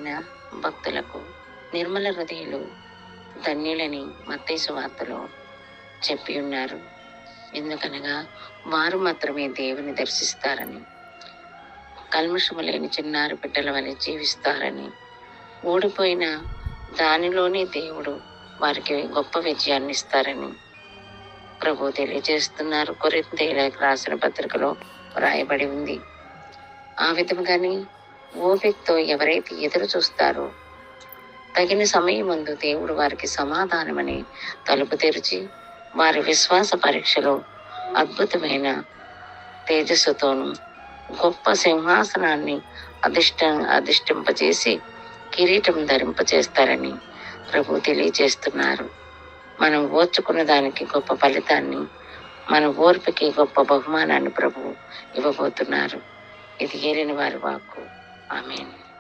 నిలవగలిగిన భక్తులకు నిర్మల హృదయులు ధన్యులని మత్తయి సువార్తలో చెప్పి ఉన్నారు. ఎందుకనగా వారు మాత్రమే దేవుని దర్శిస్తారని, కల్మషము లేని చిన్నారి బిడ్డల వలె జీవిస్తారని, ఓడిపోయిన దానిలోనే దేవుడు వారికి గొప్ప విజయాన్ని ఇస్తారని ప్రభు తెలియజేస్తున్నారు. కొరింథీయులకు రాసిన పత్రికలో రాయబడి ఉంది. ఆ విధముగానే ఓపికతో ఎవరైతే ఎదురు చూస్తారో తగిన సమయమందు దేవుడు వారికి సమాధానమని తలుపు తెరిచి వారి విశ్వాస పరీక్షలో అద్భుతమైన తేజస్సుతోనూ గొప్ప సింహాసనాన్ని అధిష్టింపజేసి కిరీటం ధరింపచేస్తారని ప్రభు తెలియజేస్తున్నారు. మనం ఓర్చుకున్న దానికి గొప్ప ఫలితాన్ని, మన ఓర్పుకి గొప్ప బహుమానాన్ని ప్రభు ఇవ్వబోతున్నారు. ఇది ఏలిన వారి వాక్కు. ఆమేన్.